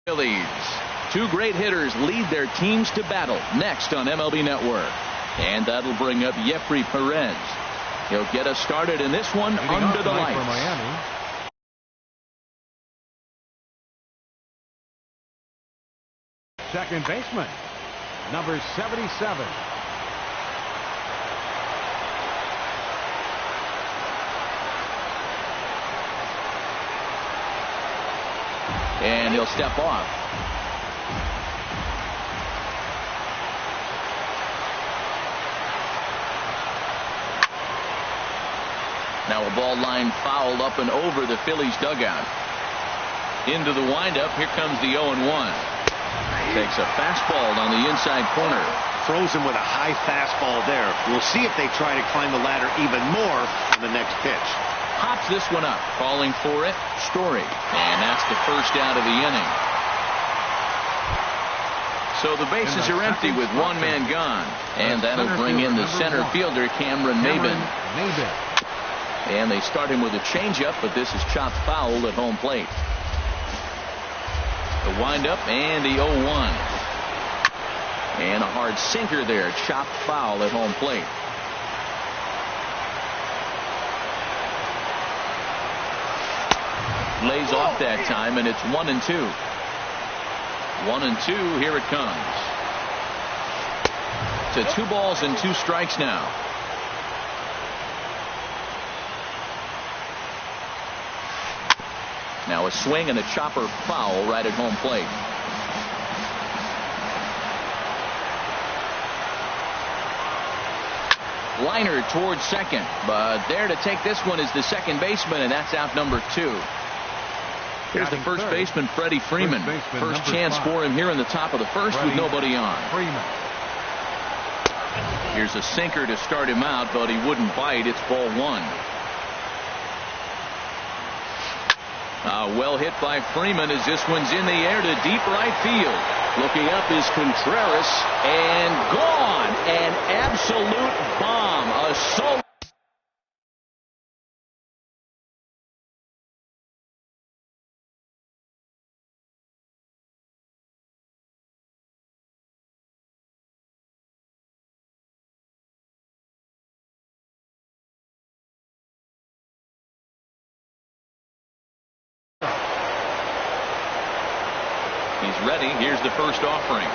Phillies. Two great hitters lead their teams to battle next on MLB Network. And that'll bring up Jeffrey Perez. He'll get us started in this one under the lights. For Miami. Second baseman, number 77. And he'll step off. Now a ball line fouled up and over the Phillies dugout. Into the windup. Here comes the 0-1. Takes a fastball on the inside corner. Throws him with a high fastball there. We'll see if they try to climb the ladder even more on the next pitch. Pops this one up. Calling for it, Story. And that's the first out of the inning. So the bases are empty with one man gone. And that'll bring in the center fielder, Cameron Maybin. And they start him with a changeup, but this is chopped foul at home plate. The windup and the 0-1. And a hard sinker there, chopped foul at home plate. Lays off that time, and it's 1-2. 1-2, here it comes. To 2 balls and 2 strikes now. Now a swing and a chopper foul right at home plate. Liner towards second, but there to take this one is the second baseman, and that's out number 2. Here's the first baseman, Freddie Freeman. First chance for him here in the top of the first with nobody on. Here's a sinker to start him out, but he wouldn't bite. It's ball 1. Well hit by Freeman as this one's in the air to deep right field. Looking up is Contreras, and gone. An absolute bomb. A solo. He's ready. Here's the first offering.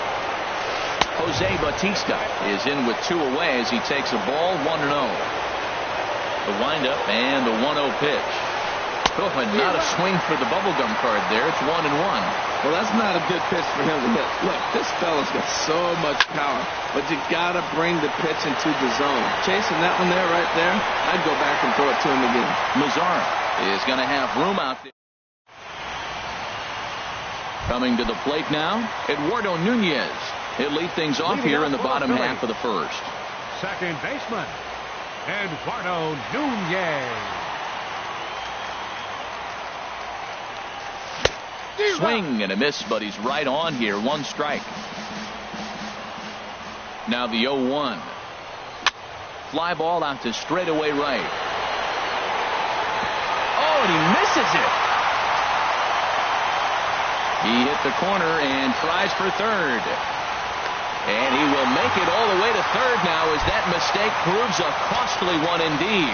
Jose Bautista is in with 2 away as he takes a ball 1-0. The windup and the 1-0 pitch. Oh, and not a swing for the bubblegum card there. It's 1-1. Well, that's not a good pitch for him to hit. Look, this fella's got so much power, but you got to bring the pitch into the zone. Chasing that one there, right there, I'd go back and throw it to him again. Mazara is going to have room out there. Coming to the plate now, Eduardo Nunez. He'll lead things off here in the bottom half of the first. Second baseman, Eduardo Nunez. Swing and a miss, but he's right on here. 1 strike. Now the 0-1. Fly ball out to straightaway right. Oh, and he misses it. He hit the corner and tries for third. And he will make it all the way to third now as that mistake proves a costly one indeed.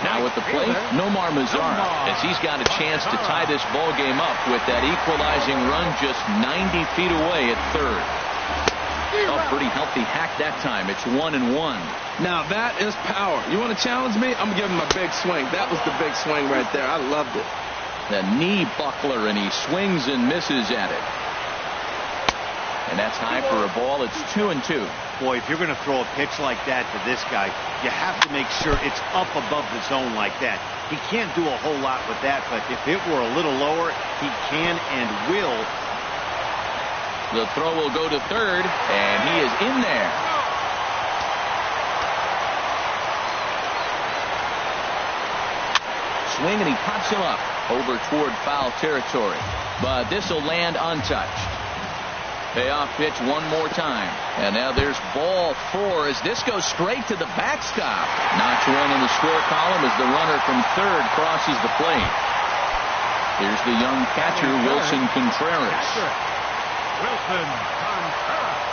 Now at the plate, Nomar Mazara, as he's got a chance to tie this ball game up with that equalizing run just 90 feet away at third. Oh, pretty healthy hack that time. It's 1-1. Now that is power. You want to challenge me? I'm giving him a big swing. That was the big swing right there. I loved it. The knee buckler, and he swings and misses at it. And that's high for a ball. It's 2-2. Boy, if you're going to throw a pitch like that to this guy, you have to make sure it's up above the zone like that. He can't do a whole lot with that, but if it were a little lower, he can and will. The throw will go to third, and he is in there. Swing, and he pops him up over toward foul territory, but this will land untouched. Payoff pitch one more time, and now there's ball 4 as this goes straight to the backstop. Knocks one in the score column as the runner from third crosses the plate. Here's the young catcher, Wilson Contreras. Wilson Contreras.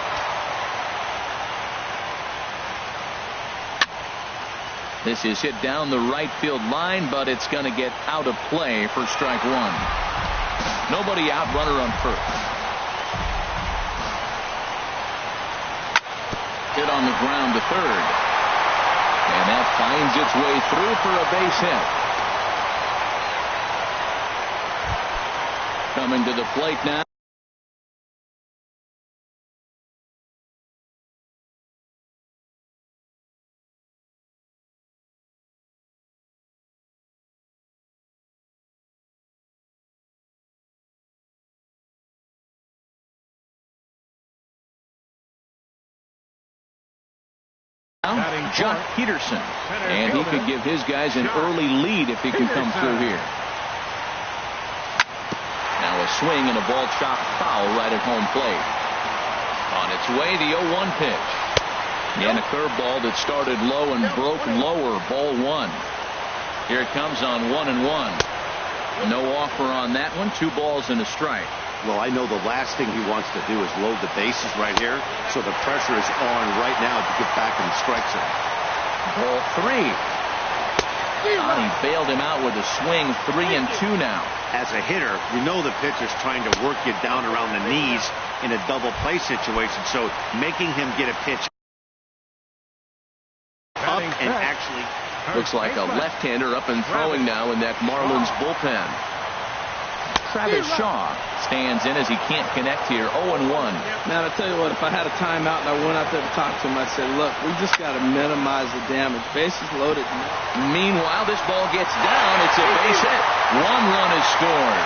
This is hit down the right field line, but it's going to get out of play for strike one. Nobody out, runner on first. Hit on the ground to third. And that finds its way through for a base hit. Coming to the plate now. Jock Peterson, and he could give his guys an early lead if he can come through here. Now a swing and a ball chopped foul right at home plate. On its way, the 0-1 pitch. And a curveball that started low and broke lower, ball one. Here it comes on 1-1. No offer on that one, 2 balls and a strike. Well, I know the last thing he wants to do is load the bases right here, so the pressure is on right now to get back in the strike zone. Ball 3. He bailed him out with a swing. 3-2 now. As a hitter, you know the pitcher's trying to work you down around the knees in a double play situation, so making him get a pitch up and actually... Looks like a left-hander up and throwing now in that Marlins bullpen. Travis Shaw stands in as he can't connect here. 0-1. Man, I tell you what, if I had a timeout and I went out there to talk to him, I'd say, look, we just got to minimize the damage. Bases loaded. Meanwhile, this ball gets down. It's a base hit. 1 run is scored.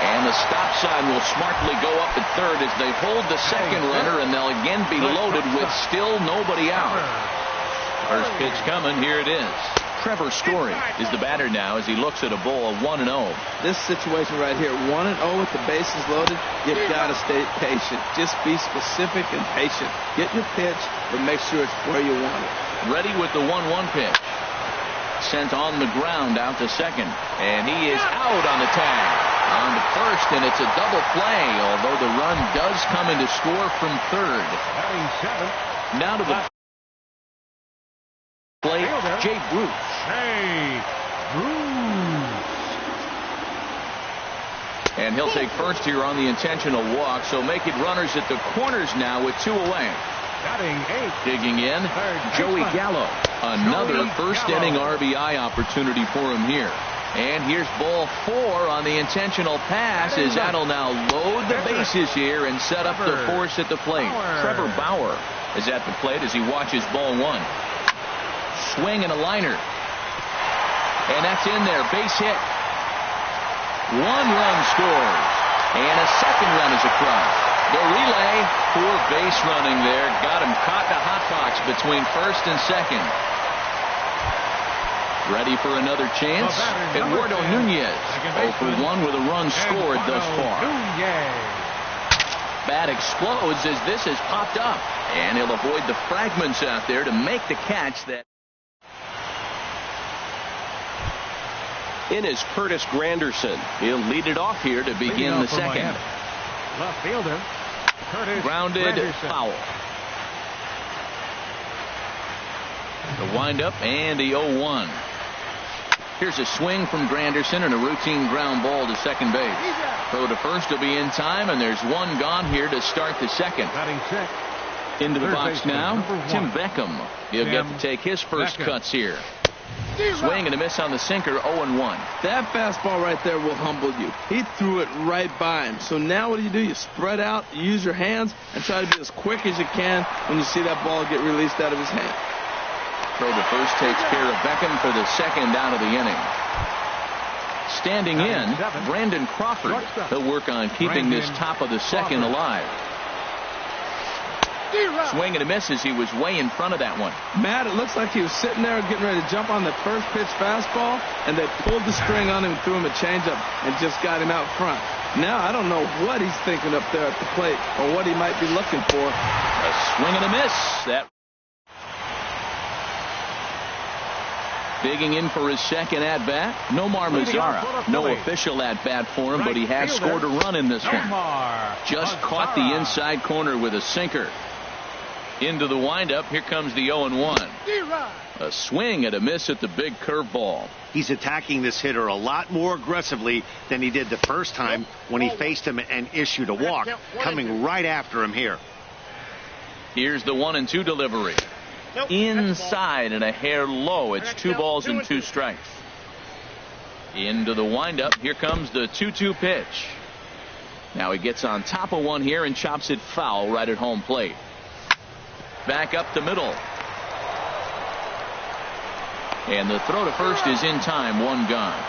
And the stop sign will smartly go up at third as they hold the second runner, and they'll again be loaded with still nobody out. First pitch coming. Here it is. Trevor Story is the batter now as he looks at a ball of 1-0. This situation right here, 1-0 with the bases loaded, you've got to stay patient. Just be specific and patient. Get your pitch, but make sure it's where you want it. Ready with the 1-1 pitch. Sent on the ground out to second, and he is out on the tag. On to first, and it's a double play, although the run does come in to score from third. Now to the plate, Jay Bruce. And he'll take first here on the intentional walk, so make it runners at the corners now with 2 away. Digging in, Joey Gallo. Another first-inning RBI opportunity for him here. And here's ball 4 on the intentional pass as that'll now load the bases here and set up the force at the plate. Trevor Bauer is at the plate as he watches ball 1. Swing and a liner. And that's in there. Base hit. 1 run scores. And a second run is across. The relay for base running there. Got him caught in a hot box between first and second. Ready for another chance? Eduardo Nunez. 0 for 1 with a run scored thus far. Bat explodes as this has popped up. And he'll avoid the fragments out there to make the catch that. In is Curtis Granderson. He'll lead it off here to begin the second. Left fielder, Curtis Grounded Granderson. Foul. The windup and the 0-1. Here's a swing from Granderson and a routine ground ball to second base. Throw to first will be in time, and there's 1 gone here to start the second. Into the box now, Tim Beckham. He'll get to take his first cuts here. Swing and a miss on the sinker, 0-1. That fastball right there will humble you. He threw it right by him. So now what do? You spread out, you use your hands, and try to be as quick as you can when you see that ball get released out of his hand. Throw to first takes care of Beckham for the second out of the inning. Standing in, Brandon Crawford. He'll work on keeping this top of the second alive. Swing and a miss as he was way in front of that one. Matt, it looks like he was sitting there getting ready to jump on the first pitch fastball, and they pulled the string on him and threw him a changeup and just got him out front. Now I don't know what he's thinking up there at the plate or what he might be looking for. A swing and a miss. That Digging in for his second at-bat, Nomar Mazara. No official at-bat for him, but he has scored a run in this one. Just caught the inside corner with a sinker. Into the windup, here comes the 0-1. A swing and a miss at the big curveball. He's attacking this hitter a lot more aggressively than he did the first time when he faced him and issued a walk, coming right after him here. Here's the 1-2 delivery. Inside and a hair low. It's 2 balls and 2 strikes. Into the windup. Here comes the 2-2 pitch. Now he gets on top of one here and chops it foul right at home plate. Back up the middle. And the throw to first is in time. 1 gone.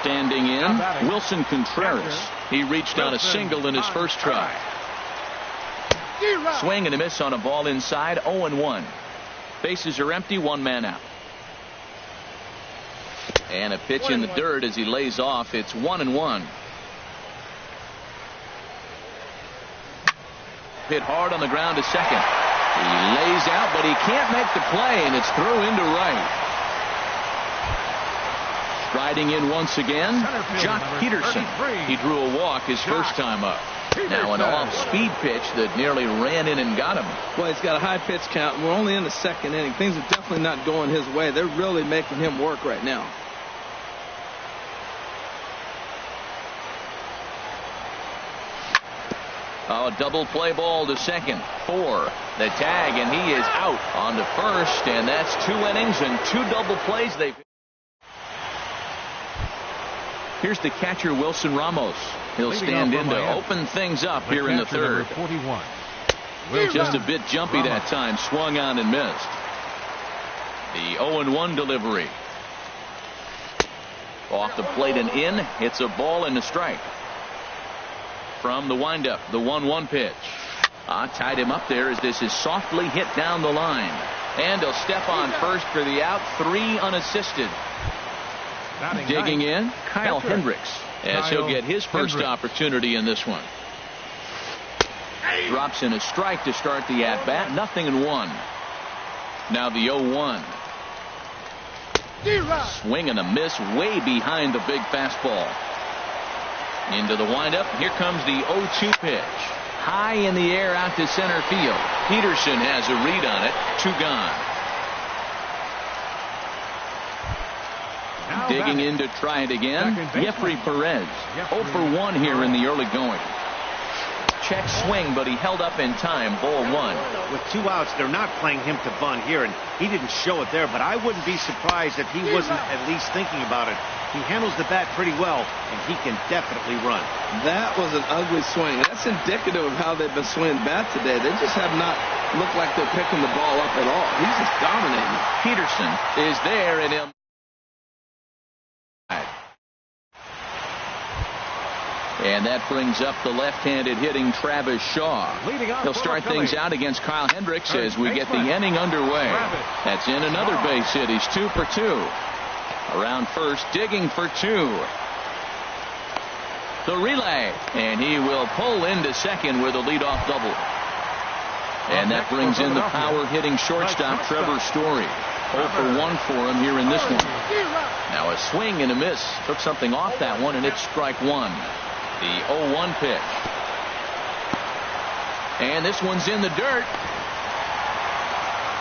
Standing in, Wilson Contreras. He reached on a single in his first try. Swing and a miss on a ball inside. 0-1. Bases are empty. 1 man out. And a pitch in the dirt as he lays off. It's 1-1. Hit hard on the ground to second. He lays out, but he can't make the play, and it's through into right. Striding in once again, Jock Peterson. He drew a walk his first time up. Now an off-speed pitch that nearly ran in and got him. Well, he's got a high pitch count. We're only in the second inning. Things are definitely not going his way. They're really making him work right now. A double play ball to second. 4. The tag, and he is out on to first, and that's 2 innings and 2 double plays. Here's the catcher, Wilson Ramos. He'll stand in to open things up here in the third. 41. Just a bit jumpy that time. Swung on and missed. The 0-1 delivery. Off the plate and in. Hits a ball and a strike. From the windup, the 1-1 pitch. Tied him up there as this is softly hit down the line. And he'll step on first for the out. 3 unassisted. Digging in, Kyle Hendricks, as he'll get his first opportunity in this one. Drops in a strike to start the at-bat. 0-1. Now the 0-1. Swing and a miss way behind the big fastball. Into the windup. Here comes the 0-2 pitch. High in the air out to center field. Peterson has a read on it. 2 gone. Digging in to try it again, Jeffrey Perez. 0 for 1 here in the early going. Check swing, but he held up in time. Ball 1. With 2 outs, they're not playing him to bunt here, and he didn't show it there, but I wouldn't be surprised if he wasn't at least thinking about it. He handles the bat pretty well, and he can definitely run. That was an ugly swing. That's indicative of how they've been swinging bat today. They just have not looked like they're picking the ball up at all. He's just dominating. Peterson is there, and he'll. And that brings up the left-handed hitting Travis Shaw. He'll start things out against Kyle Hendricks as we get the inning underway. That's in another base hit. He's 2 for 2. Around first, digging for 2. The relay, and he will pull into second with a leadoff double. And that brings in the power-hitting shortstop Trevor Story. 0 for 1 for him here in this one. Now a swing and a miss. Took something off that one, and it's strike 1. The 0-1 pitch. And this one's in the dirt.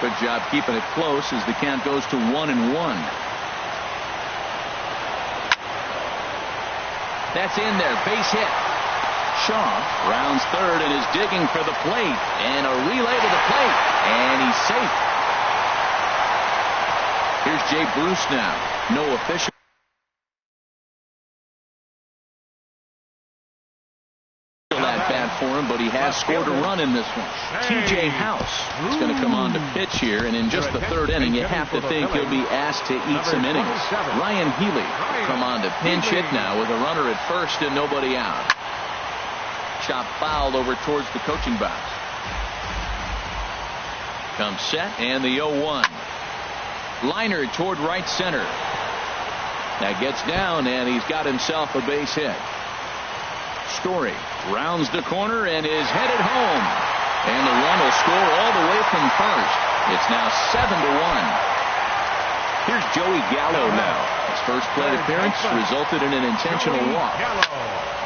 Good job keeping it close as the count goes to 1-1. That's in there. Base hit. Shaw rounds third and is digging for the plate. And a relay to the plate. And he's safe. Here's Jay Bruce now. No official. For him, but he has scored a run in this one. TJ House is going to come on to pitch here, and in just the third inning, you have to think he'll be asked to eat some innings. Ryan Healy will come on to pinch hit now with a runner at first and nobody out. Chop fouled over towards the coaching box. Comes set, and the 0-1. Liner toward right center. That gets down, and he's got himself a base hit. Story rounds the corner and is headed home. And the run will score all the way from first. It's now Here's Joey Gallo now. His first plate appearance resulted in an intentional walk.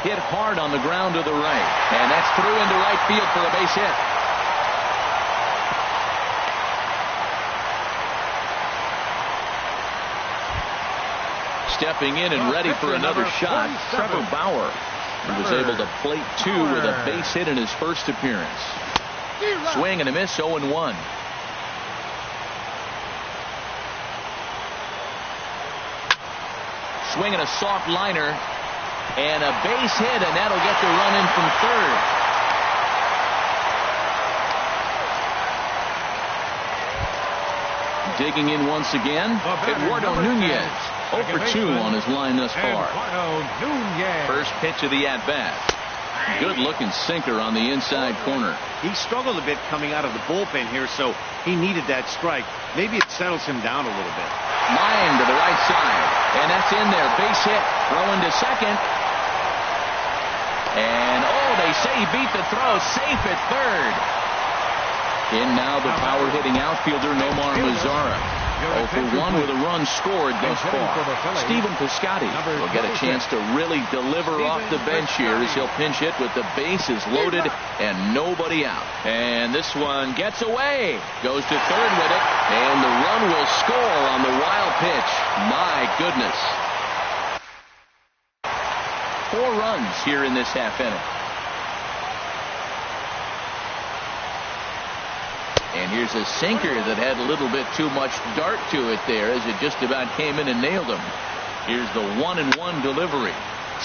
Hit hard on the ground to the right. And that's through into right field for a base hit. Stepping in and ready for another shot, Trevor Bauer. He was able to plate 2 with a base hit in his first appearance. Swing and a miss, 0-1. Swing and a soft liner. And a base hit, and that'll get the run in from third. Digging in once again, Eduardo Nunez. 0 for 2 on his line thus far. First pitch of the at-bat. Good-looking sinker on the inside corner. He struggled a bit coming out of the bullpen here, so he needed that strike. Maybe it settles him down a little bit. Line to the right side, and that's in there. Base hit, throwing to second. And, they say he beat the throw. Safe at third. In now the power-hitting outfielder, Nomar Mazara. 0 for 1 with a run scored thus far. Stephen Piscotty will get a chance to really deliver off the bench here as he'll pinch hit with the bases loaded and nobody out. And this one gets away. Goes to third with it. And the run will score on the wild pitch. My goodness. 4 runs here in this half inning. And here's a sinker that had a little bit too much dart to it there as it just about came in and nailed him. Here's the 1-1 delivery.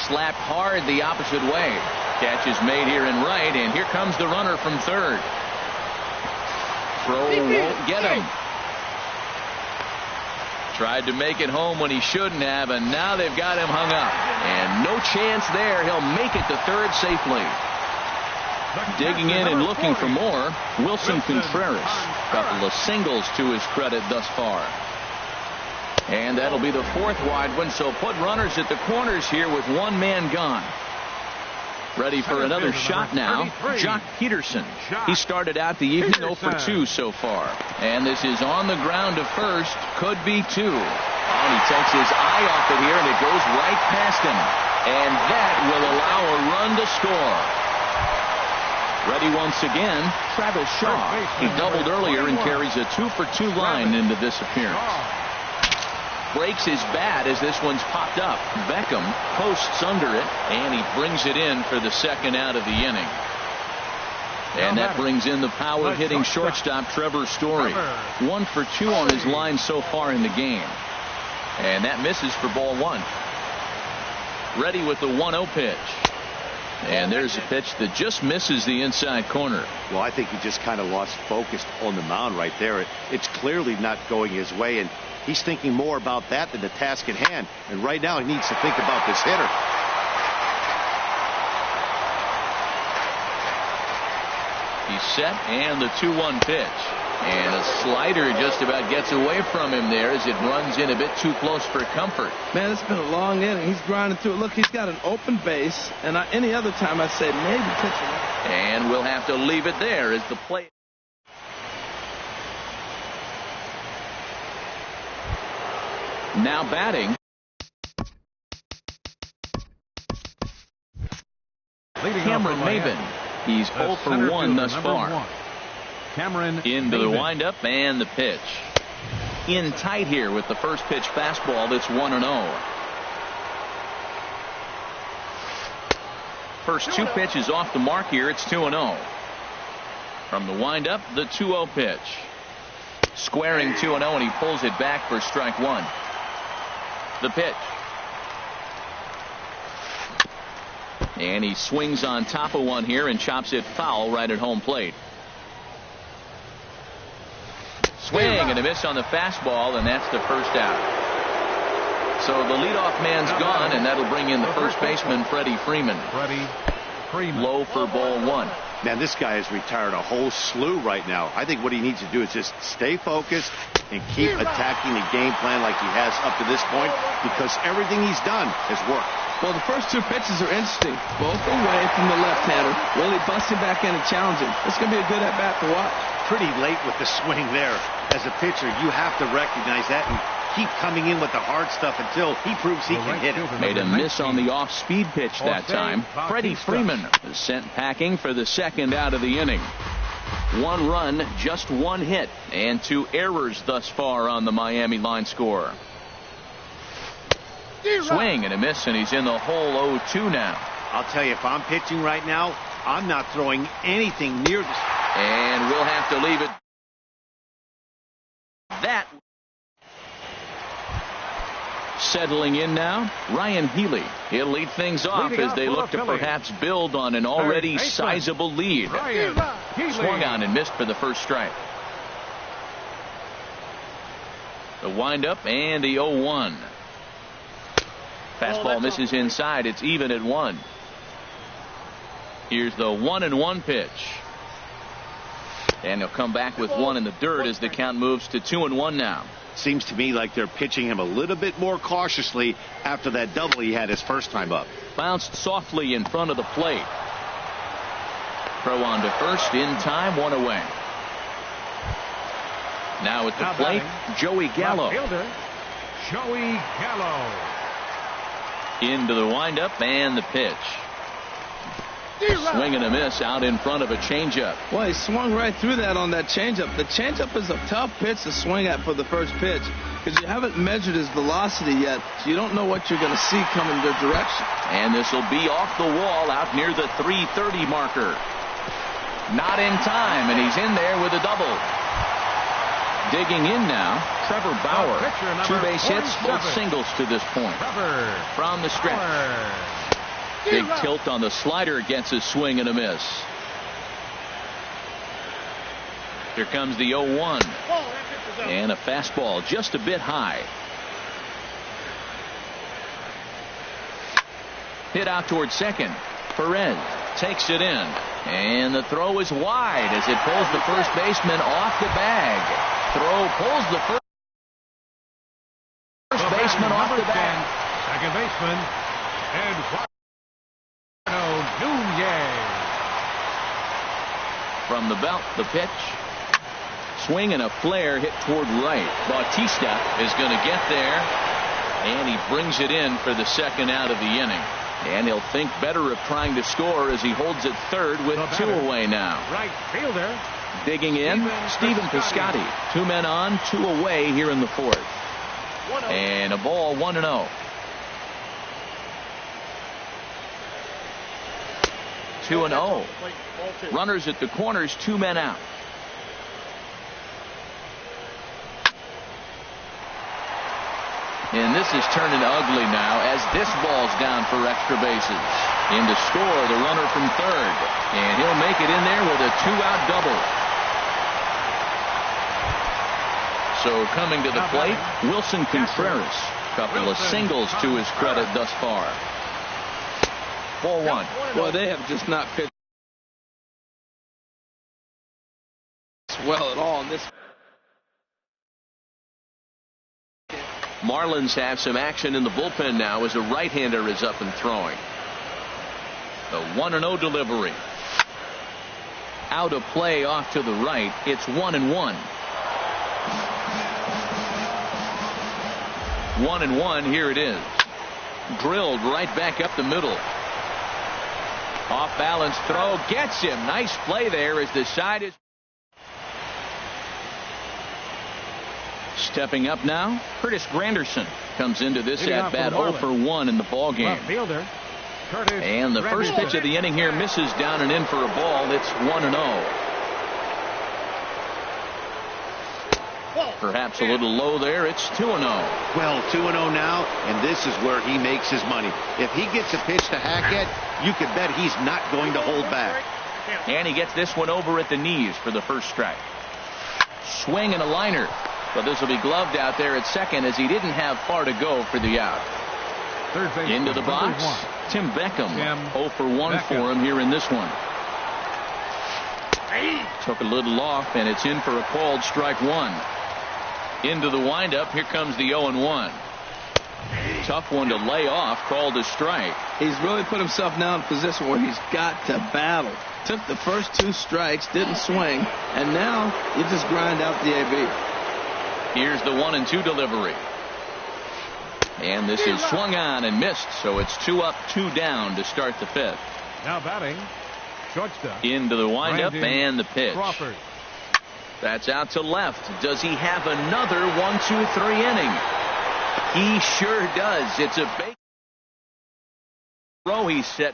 Slapped hard the opposite way. Catch is made here in right, and here comes the runner from third. Throw won't get him. Tried to make it home when he shouldn't have, and now they've got him hung up. And no chance there. He'll make it to third safely. Digging in and looking for more, Wilson Contreras. Couple of singles to his credit thus far. And that'll be the 4th wide one, so put runners at the corners here with 1 man gone. Ready for another shot now, Jock Peterson. He started out the evening 0 for 2 so far. And this is on the ground to first, could be 2. And he takes his eye off it here, and it goes right past him. And that will allow a run to score. Ready once again, Travis Shaw. He doubled earlier and carries a 2 for 2 line into this appearance. Breaks his bat as this one's popped up. Beckham posts under it, and he brings it in for the 2nd out of the inning. And that brings in the power-hitting shortstop Trevor Story. 1 for 2 on his line so far in the game. And that misses for ball 1. Ready with the 1-0 pitch. And there's a pitch that just misses the inside corner. Well, I think he just kind of lost focus on the mound right there. It's clearly not going his way, and he's thinking more about that than the task at hand. And right now he needs to think about this hitter. He's set, and the 2-1 pitch. And a slider just about gets away from him there as it runs in a bit too close for comfort. Man, it's been a long inning. He's grinding through it. Look, he's got an open base, and any other time I'd say maybe pitch it. And we'll have to leave it there as the play. Now batting. Cameron Maben. He's 0 for 1 thus far. Cameron into the windup and the pitch. In tight here with the first pitch fastball that's 1-0. First 2 pitches off the mark here. It's 2-0. From the windup, the 2-0 pitch. Squaring 2-0, and he pulls it back for strike 1. The pitch. And he swings on top of one here and chops it foul right at home plate. Swing and a miss on the fastball, and that's the first out. So the leadoff man's gone, and that'll bring in the first baseman, Freddie Freeman. Low for ball 1. Man, this guy has retired a whole slew right now. I think what he needs to do is just stay focused and keep attacking the game plan like he has up to this point, because everything he's done has worked. Well, the first 2 pitches are interesting. Both away from the left-hander. Really busting back in and challenging. It's going to be a good at-bat to watch. Pretty late with the swing there. As a pitcher, you have to recognize that and keep coming in with the hard stuff until he proves he can hit it. Made a miss on the off-speed pitch that time. Freddie Freeman is sent packing for the second out of the inning. 1 run, just 1 hit, and 2 errors thus far on the Miami line score. Swing and a miss, and he's in the hole 0-2 now. I'll tell you, if I'm pitching right now, I'm not throwing anything near this. And we'll have to leave it that. Settling in now, Ryan Healy. He'll lead things off as they look to perhaps build on an already sizable lead. Swung on and missed for the first strike. The windup and the 0-1. Fastball misses inside. It's even at 1. Here's the 1-1 pitch. And he'll come back with 1 in the dirt as the count moves to 2-1 now. Seems to me like they're pitching him a little bit more cautiously after that double he had his first time up. Bounced softly in front of the plate. Throw on to first in time, 1 away. Now at the plate, Joey Gallo. Joey Gallo. Into the windup and the pitch. Swing and a miss out in front of a changeup. Well, he swung right through that on that changeup. The changeup is a tough pitch to swing at for the first pitch because you haven't measured his velocity yet, so you don't know what you're going to see coming your direction. And this will be off the wall out near the 330 marker. Not in time, and he's in there with a double. Digging in now, Trevor Bauer. 2 base hits, both singles to this point. From the stretch. Big tilt on the slider, gets a swing and a miss. Here comes the 0-1. And a fastball just a bit high. Hit out towards second. Perez takes it in. And the throw is wide as it pulls the first baseman off the bag. Throw pulls the first baseman off the bag. Second baseman, Eduardo Nunez. From the belt, the pitch. Swing and a flare hit toward right. Bautista is going to get there. And he brings it in for the second out of the inning. And he'll think better of trying to score as he holds it third with 2 away now. Right fielder. Digging in, Stephen Piscotty. 2 men on, 2 away here in the 4th. And a ball, 1-0. 2-0. Runners at the corners, 2 men out. And this is turning ugly now as this ball's down for extra bases. In to score, the runner from third. And he'll make it in there with a 2-out double. So coming to the plate, Wilson Contreras. Couple of singles to his credit thus far. 4-1. Boy, they have just not pitched well at all in this. Marlins have some action in the bullpen now as a right-hander is up and throwing. The 1-0 delivery. Out of play off to the right. It's 1-1. 1-1. Here it is. Drilled right back up the middle. Off balance throw gets him. Nice play there as the side is. Stepping up now, Curtis Granderson comes into this at bat 0 for 1 in the ball game. And the first pitch of the inning here misses down and in for a ball. It's 1-0. Perhaps a little low there. It's 2-0. Well, 2-0 now, and this is where he makes his money. If he gets a pitch to Hackett, you can bet he's not going to hold back. And he gets this one over at the knees for the first strike. Swing and a liner. But this will be gloved out there at second as he didn't have far to go for the out. Into the box, Tim Beckham. 0 for 1 for him here in this one. Took a little off, and it's in for a called strike 1. Into the windup, here comes the 0-1. Tough one to lay off, called a strike. He's really put himself now in a position where he's got to battle. Took the first 2 strikes, didn't swing, and now you just grind out the AB. Here's the 1-2 delivery. And this is swung on and missed, so it's 2 up, 2 down to start the 5th. Now batting, shortstop. Into the windup and the pitch. Crawford. That's out to left. Does he have another 1-2-3 inning? He sure does. It's a big throw he set.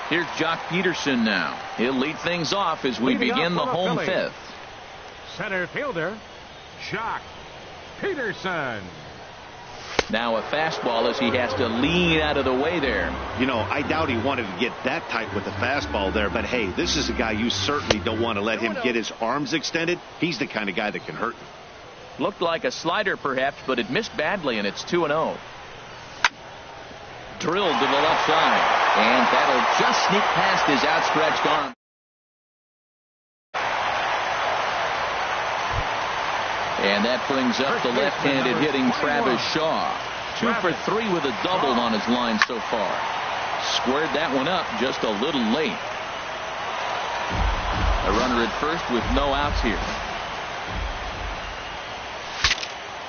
Here's Jock Peterson now. He'll lead things off as we begin the home 5th. Center fielder, Jock Peterson. Now a fastball as he has to lean out of the way there. You know, I doubt he wanted to get that tight with the fastball there, but hey, this is a guy you certainly don't want to let him get his arms extended. He's the kind of guy that can hurt you. Looked like a slider perhaps, but it missed badly, and it's 2-0. Drilled to the left side, and that'll just sneak past his outstretched arm. And that brings up the left-handed hitting Travis Shaw. 2 for 3 with a double on his line so far. Squared that one up just a little late. A runner at first with no outs here.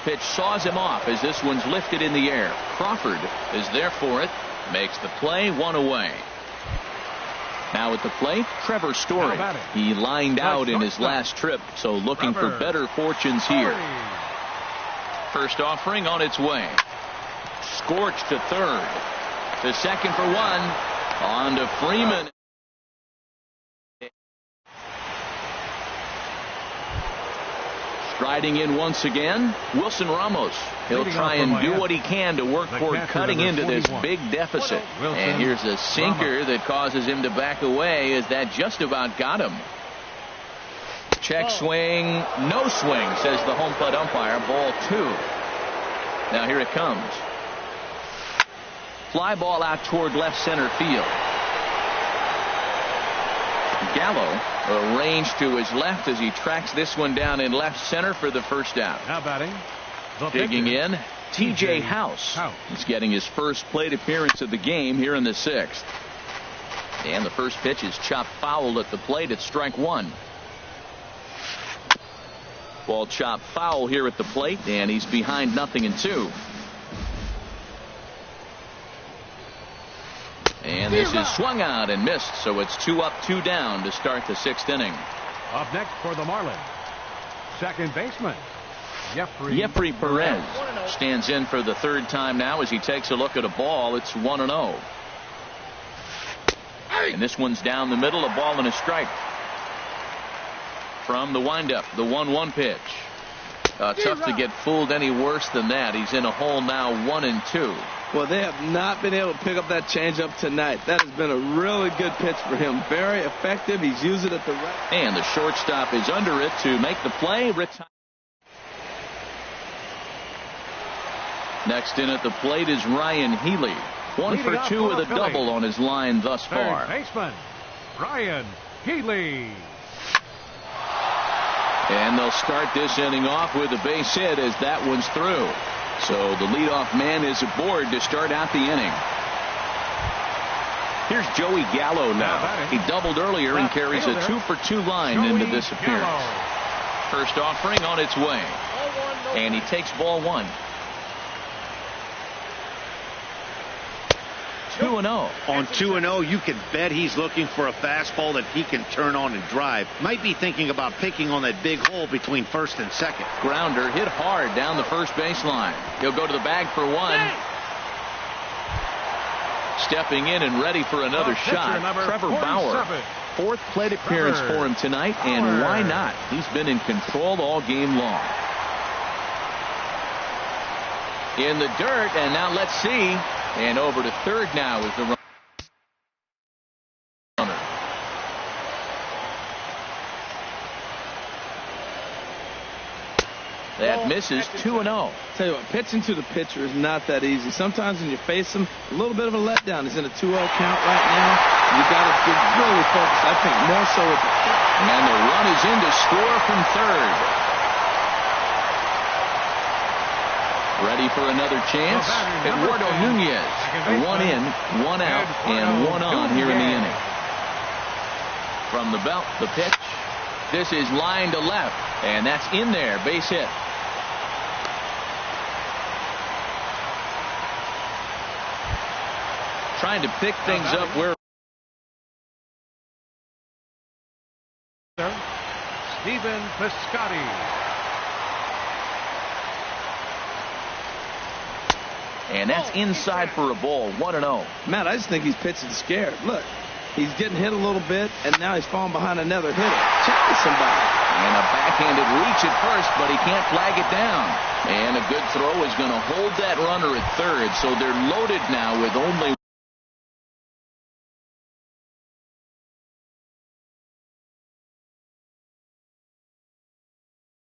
Pitch saws him off as this one's lifted in the air. Crawford is there for it. Makes the play, 1 away. Now at the plate, Trevor Story. He lined out in his last trip, so looking for better fortunes here. First offering on its way. Scorched to third. To second for 1. On to Freeman. Striding in once again, Wilson Ramos. He'll try and do what he can to work toward cutting into this big deficit. And here's a sinker that causes him to back away as that just about got him. Check swing, no swing, says the home plate umpire. Ball 2. Now here it comes. Fly ball out toward left center field. Gallo arranged to his left as he tracks this one down in left center for the first out. Now batting. Digging in, T.J. House. He's getting his first plate appearance of the game here in the 6th. And the first pitch is chopped foul at the plate at strike 1. Ball chopped foul here at the plate, and he's behind 0-2. And this is swung out and missed, so it's 2 up, 2 down to start the 6th inning. Up next for the Marlins, second baseman, Jeffrey Perez stands in for the 3rd time now as he takes a look at a ball. It's 1-0. And this one's down the middle, a ball and a strike. From the windup, the 1-1 pitch. Tough to get fooled any worse than that. He's in a hole now, 1-2. Well, they have not been able to pick up that changeup tonight. That has been a really good pitch for him. Very effective. He's used it at the right. And the shortstop is under it to make the play. Next in at the plate is Ryan Healy. 1 for 2 with a double on his line thus far. Third baseman, Ryan Healy. And they'll start this inning off with a base hit as that one's through. So the leadoff man is aboard to start out the inning. Here's Joey Gallo now. He doubled earlier and carries a 2 for 2 line into this appearance. First offering on its way. And he takes ball 1. 2-0. On 2-0, you can bet he's looking for a fastball that he can turn on and drive. Might be thinking about picking on that big hole between first and second. Grounder hit hard down the first baseline. He'll go to the bag for 1. Stepping in and ready for another shot, Trevor Bauer. 4th plate appearance for him tonight, and why not? He's been in control all game long. In the dirt, and now let's see. And over to third now is the runner. That misses. 2-0. Tell you what, pitching to the pitcher is not that easy. Sometimes when you face him, a little bit of a letdown. He's in a 2-0 count right now. You got to get really focused. I think more so with the pitch. And the run is in to score from third. Ready for another chance. Eduardo Nunez. 1 in, 1 out, and 1 on here in the inning. From the belt, the pitch. This is line to left, and that's in there. Base hit. trying to pick things up where Stephen Piscotty. And that's inside for a ball. 1-0. Matt, I just think he's pitching scared. Look, he's getting hit a little bit, and now he's falling behind another hitter. Check somebody. And a backhanded reach at first, but he can't flag it down. And a good throw is going to hold that runner at third. So they're loaded now with only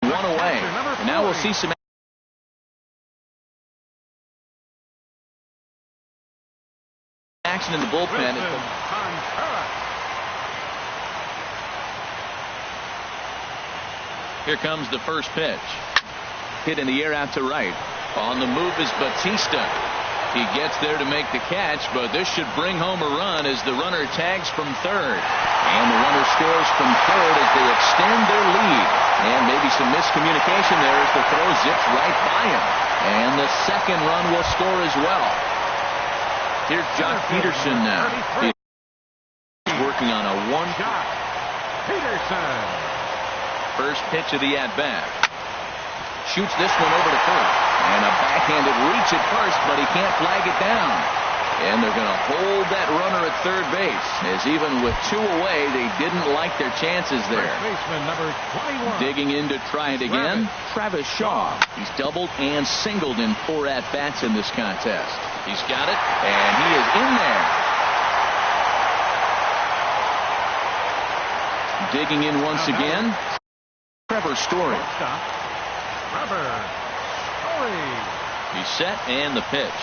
one away. And now we'll see some action in the bullpen. Here comes the first pitch. Hit in the air out to right. On the move is Bautista. He gets there to make the catch, but this should bring home a run as the runner tags from third. And the runner scores from third as they extend their lead. And maybe some miscommunication there as the throw zips right by him. And the second run will score as well. Here's Jock Peterson now. He's working on a one. Jock Peterson. First pitch of the at-bat. Shoots this one over to first. And a backhanded reach at first, but he can't flag it down. And they're going to hold that runner at third base. As even with two away, they didn't like their chances there. Baseman number 21. Digging in to try it again, Travis Shaw. He's doubled and singled in 4 at-bats in this contest. He's got it, and he is in there. Digging in once again, Trevor Story. He's set, and the pitch.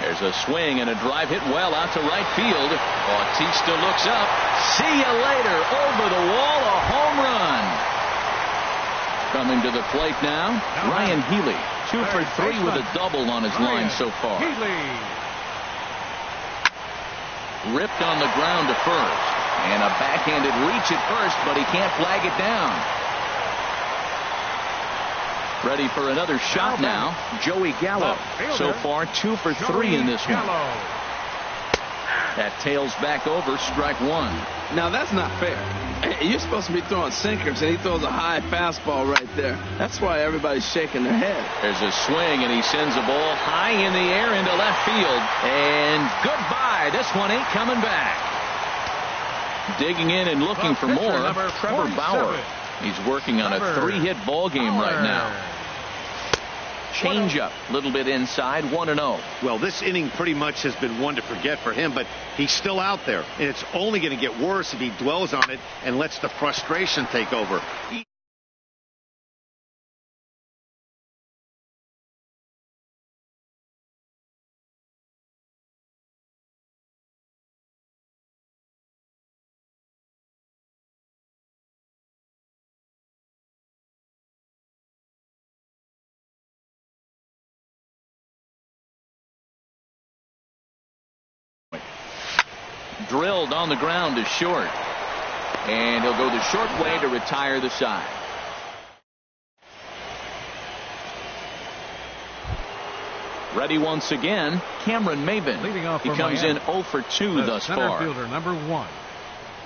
There's a swing and a drive hit well out to right field. Bautista looks up. See you later. Over the wall, a home run. Coming to the plate now, Ryan Healy. 2 for 3 with a double on his line so far. Ripped on the ground to first. And a backhanded reach at first, but he can't flag it down. Ready for another shot now, Joey Gallo. So far 2 for 3 in this one. That tails back over, strike 1. Now that's not fair. You're supposed to be throwing sinkers, and he throws a high fastball right there. That's why everybody's shaking their head. There's a swing, and he sends a ball high in the air into left field. And goodbye. This one ain't coming back. Digging in and looking for more, Trevor Bauer. He's working on a 3-hit ball game right now. Change up, a little bit inside, 1-0. Well, this inning pretty much has been one to forget for him, but he's still out there, and it's only going to get worse if he dwells on it and lets the frustration take over. Drilled on the ground to short. And he'll go the short way to retire the side. Ready once again, Cameron Maybin. He comes in 0 for 2 thus far. Fielder number 1,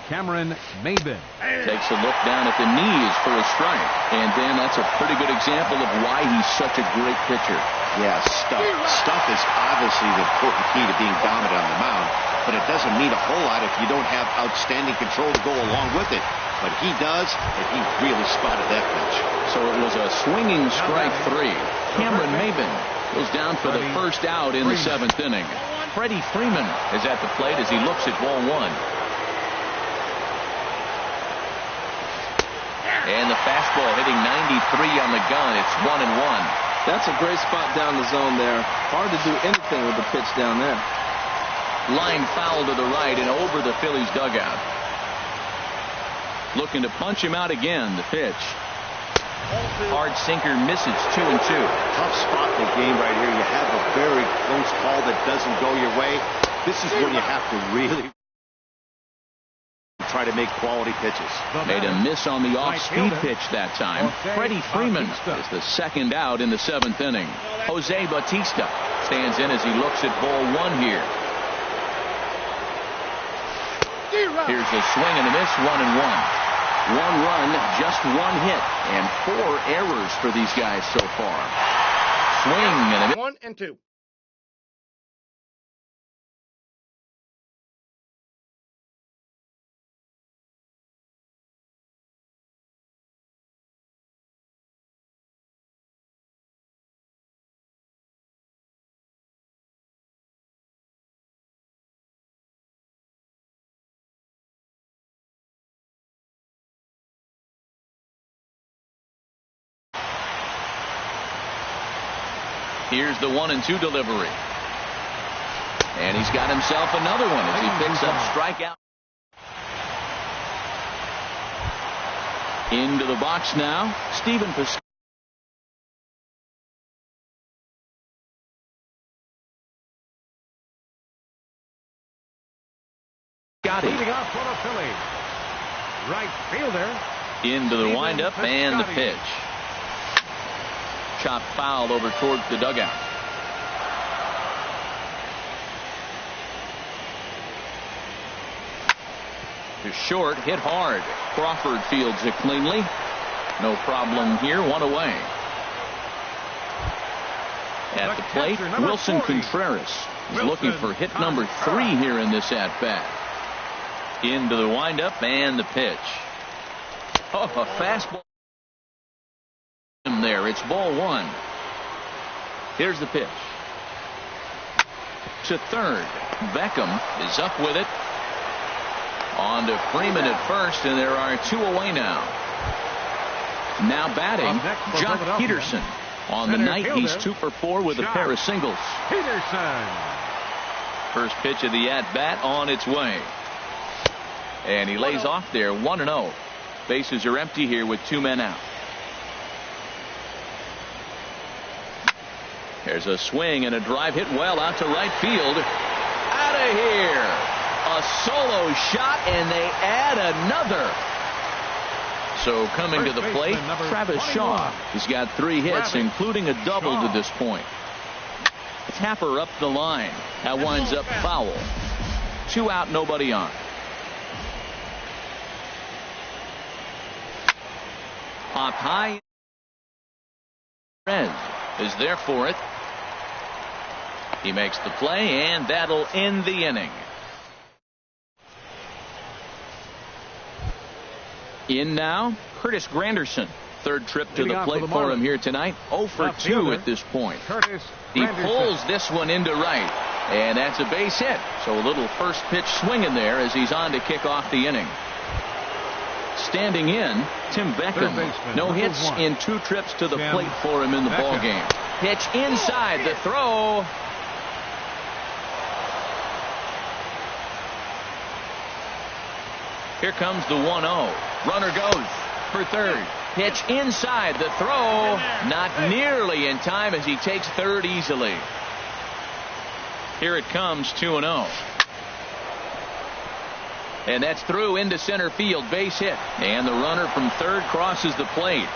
Cameron Maybin. Takes a look down at the knees for a strike. And then that's a pretty good example of why he's such a great pitcher. Yeah, stuff is obviously the important key to being dominant on the mound, but it doesn't mean a whole lot if you don't have outstanding control to go along with it. But he does, and he really spotted that pitch. So it was a swinging strike 3. Cameron Maybin goes down for the first out in the 7th inning. Freddie Freeman is at the plate as he looks at ball 1. And the fastball hitting 93 on the gun. It's 1-1. That's a great spot down the zone there. Hard to do anything with the pitch down there. Line foul to the right and over the Phillies dugout. Looking to punch him out again. The pitch. Hard sinker misses. 2-2. Tough spot in the game right here. You have a very close call that doesn't go your way. This is when you have to really try to make quality pitches. Made a miss on the off-speed pitch that time. Freddie Freeman is the second out in the 7th inning. Jose Bautista stands in as he looks at ball 1 here. Here's a swing and a miss, 1-1. 1 run, just 1 hit, and 4 errors for these guys so far. Swing and a miss. 1-2. Here's the 1-2 delivery. And he's got himself another one as he picks up strikeout. Into the box now, Stephen Piscotty. Leading off for the Phillies. Right fielder. Into the windup and the pitch. Chop foul over towards the dugout. To short, hit hard. Crawford fields it cleanly. No problem here, 1 away. At the plate, Wilson Contreras is looking for hit number 3 here in this at-bat. Into the windup and the pitch. Oh, a fastball. There, it's ball 1. Here's the pitch. To third. Beckham is up with it. On to Freeman at first, and there are 2 away now. Now batting, Jock Peterson. On the night, he's 2 for 4 with a pair of singles. Peterson. First pitch of the at-bat on its way. And he lays off there, 1-0. Bases are empty here with 2 men out. There's a swing and a drive hit well out to right field. Out of here. A solo shot, and they add another. So coming to the plate, Travis Shaw. He's got 3 hits, including a double to this point. Tapper up the line. That winds up foul. 2 out, nobody on. Pop high. Red is there for it. He makes the play, and that'll end the inning. In now, Curtis Granderson. Third trip to the plate for him here tonight. 0 for 2 at this point. He pulls this one into right, and that's a base hit. So a little first pitch swing in there as he's on to kick off the inning. Standing in, Tim Beckham. No hits in 2 trips to the plate for him in the ball game. Pitch inside, the throw. Here comes the 1-0. Runner goes for third. Pitch inside, the throw. Not nearly in time as he takes third easily. Here it comes, 2-0. And that's through into center field, base hit. And the runner from third crosses the plate.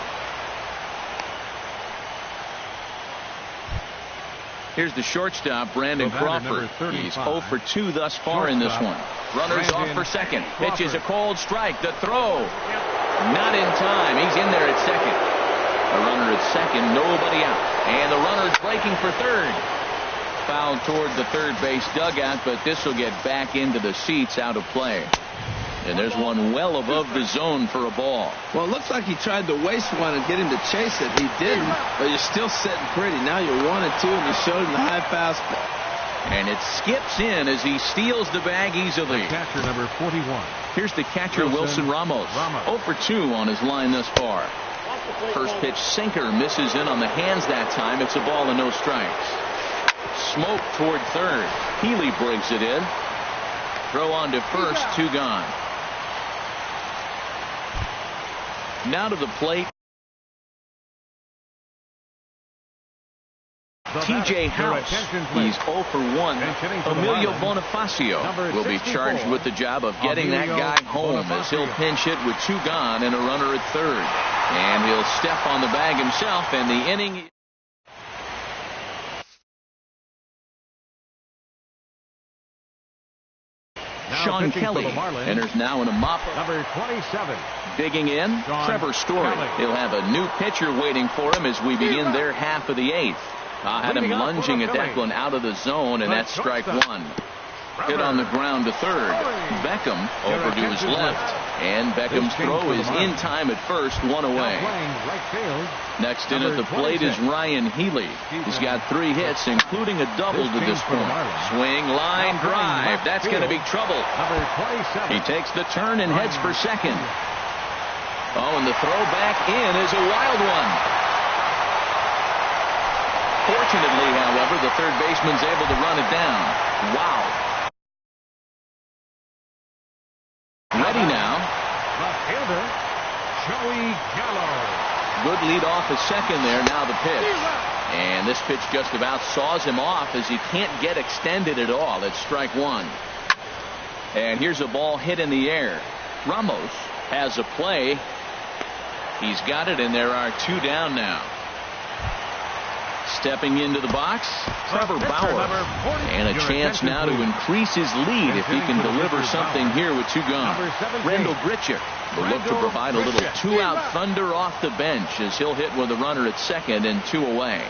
Here's the shortstop, Brandon Crawford. He's 0 for 2 thus far in this one. Runners off for second. Pitch is a cold strike. The throw. Not in time. He's in there at second. A runner at second, nobody out. And the runner's breaking for third. Foul toward the third base dugout, but this will get back into the seats, out of play. And there's one well above the zone for a ball. Well, it looks like he tried to waste one and get him to chase it. He didn't, but you're still sitting pretty. Now you're 1-2, and you showed him the high fastball. And it skips in as he steals the bag easily. Catcher number 41. Here's the catcher, Wilson Ramos. 0 for 2 on his line thus far. First pitch sinker misses in on the hands that time. It's a ball and no strikes. Smoke toward third. Healy brings it in. Throw on to first, 2 gone. Now to the plate, T.J. House. He's 0 for 1. Emilio Bonifacio will be charged with the job of getting that guy home as he'll pinch hit with 2 gone and a runner at third. And he'll step on the bag himself, and the inning. Sean Kelly enters now in a mop-up. Number 27. Digging in, Trevor Story. He'll have a new pitcher waiting for him as we begin their half of the eighth. Had him lunging at that one out of the zone, and that's strike one. Hit on the ground to third. Beckham over to his left, and Beckham's throw is in time at first, one away. Next in at the plate is Ryan Healy. He's got 3 hits, including a double to this point. Swing, line, drive. That's going to be trouble. He takes the turn and heads for second. Oh, and the throw back in is a wild one. Fortunately, however, the third baseman's able to run it down. Wow. Ready now. The fielder, Joey Gallo. Good lead off at second there. Now the pitch. And this pitch just about saws him off as he can't get extended at all. It's strike one. And here's a ball hit in the air. Ramos has a play. He's got it, and there are 2 down now. Stepping into the box, Trevor Bauer. And a chance now to increase his lead if he can deliver something here with 2 gone. Randall Grichuk will look to provide a little 2-out thunder off the bench as he'll hit with a runner at second and 2 away.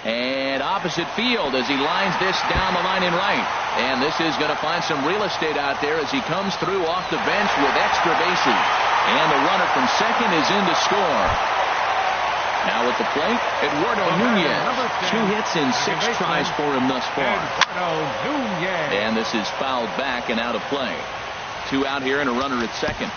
And opposite field as he lines this down the line in right. And this is going to find some real estate out there as he comes through off the bench with extra bases. And the runner from second is in to score. Now at the plate, Eduardo Nunez. 2 hits in 6 tries for him thus far. And this is fouled back and out of play. 2 out here and a runner at second.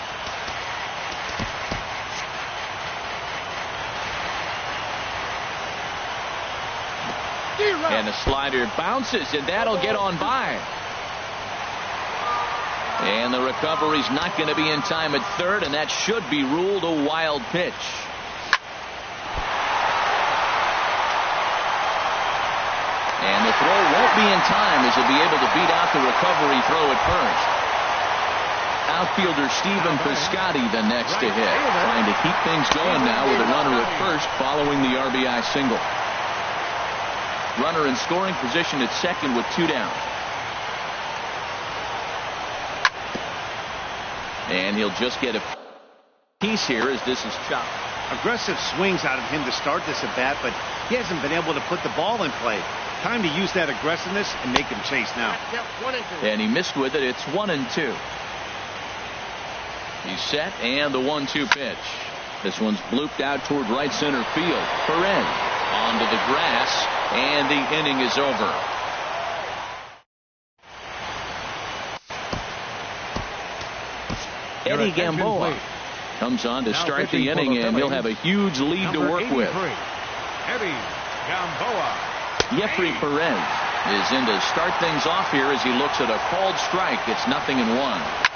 And the slider bounces, and that'll get on by. And the recovery's not going to be in time at third, and that should be ruled a wild pitch. And the throw won't be in time as he'll be able to beat out the recovery throw at first. Outfielder Stephen Piscotty the next to hit, trying to keep things going now with a runner at first following the RBI single. Runner in scoring position at second with 2 down. And he'll just get a piece here as this is chopped. Aggressive swings out of him to start this at bat, but he hasn't been able to put the ball in play. Time to use that aggressiveness and make him chase now. And he missed with it. It's 1-2. He's set, and the 1-2 pitch. This one's blooped out toward right center field. Perez onto the grass, and the inning is over. Eddie Gamboa comes on to start the inning, and he'll have a huge lead to work with. Eddie Gamboa. Jeffrey Perez is in to start things off here as he looks at a called strike. It's 0-1.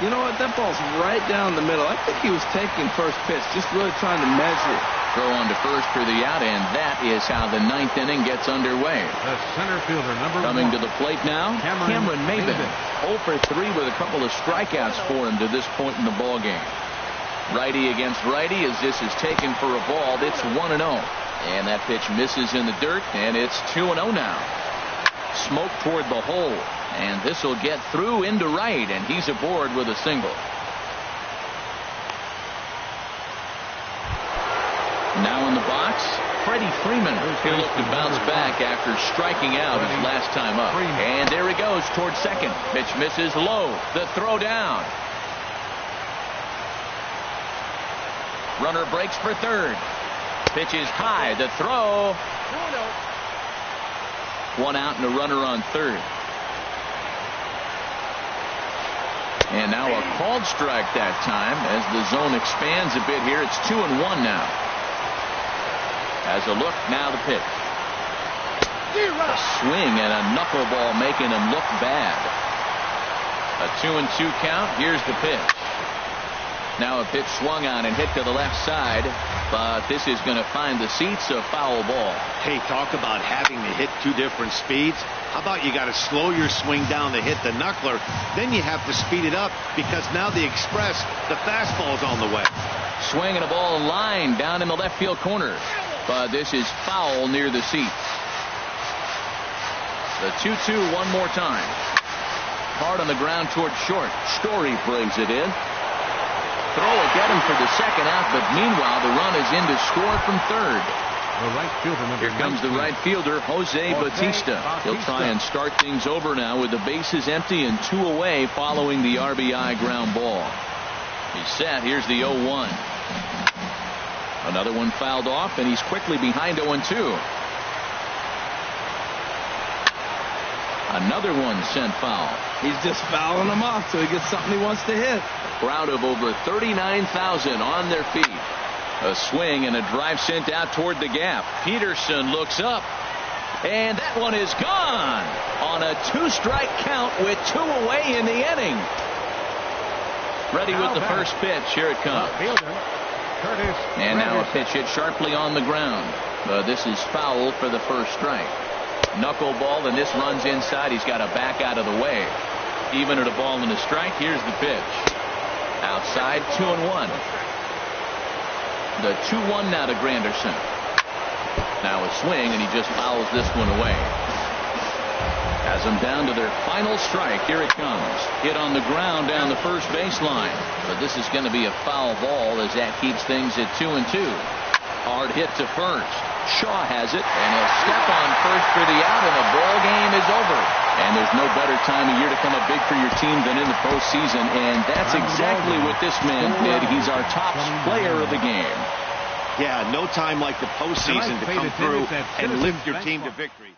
You know what? That ball's right down the middle. I think he was taking first pitch, just really trying to measure it. Throw on to first for the out, and that is how the 9th inning gets underway. The center fielder, number 1. Coming to the plate now, Cameron Maybin. 0 for 3 with a couple of strikeouts for him to this point in the ballgame. Righty against righty as this is taken for a ball. It's 1-0. And that pitch misses in the dirt, and it's 2-0 now. Smoke toward the hole, and this will get through into right, and he's aboard with a single. Now in the box, Freddie Freeman. He'll look to bounce back after striking out his last time up. And there he goes toward second. Pitch misses low. The throw down. Runner breaks for third. Pitch is high. The throw. 1 out and a runner on third. And now a called strike that time as the zone expands a bit here. It's 2-1 now. As a look, now the pitch. A swing and a knuckleball making him look bad. A 2-2 count. Here's the pitch. Now a pitch swung on and hit to the left side, but this is going to find the seats, a foul ball. Hey, talk about having to hit 2 different speeds. How about you got to slow your swing down to hit the knuckler, then you have to speed it up because now the express, the fastball is on the way. Swing and a ball line down in the left field corner, but this is foul near the seats. The 2-2 one more time. hard on the ground towards short. Story brings it in. Throw will get him for the second out, but meanwhile the run is in to score from third. The right fielder, Here comes the right fielder, Jose Bautista. He'll try and start things over now with the bases empty and 2 away following the RBI ground ball. He's set. Here's the 0-1. Another one fouled off, and he's quickly behind 0-2. Another one sent foul. He's just fouling them off till he gets something he wants to hit. A crowd of over 39,000 on their feet. A swing and a drive sent out toward the gap. Peterson looks up, and that one is gone on a 2-strike count with 2 away in the inning. Ready with the first pitch. Here it comes. And now a pitch hit sharply on the ground. This is foul for the first strike. Knuckleball, and this runs inside. He's got to back out of the way. Even at a ball and a strike. Here's the pitch. Outside, 2-1. The 2-1 now to Granderson. Now a swing, and he just fouls this one away. Has them down to their final strike. Here it comes. Hit on the ground down the first baseline. But this is going to be a foul ball as that keeps things at 2-2. Hard hit to first. Shaw has it, and he'll step on first for the out, and the ball game is over. And there's no better time of year to come up big for your team than in the postseason, and that's exactly what this man did. He's our top player of the game. Yeah, no time like the postseason to come through and lift your team to victory.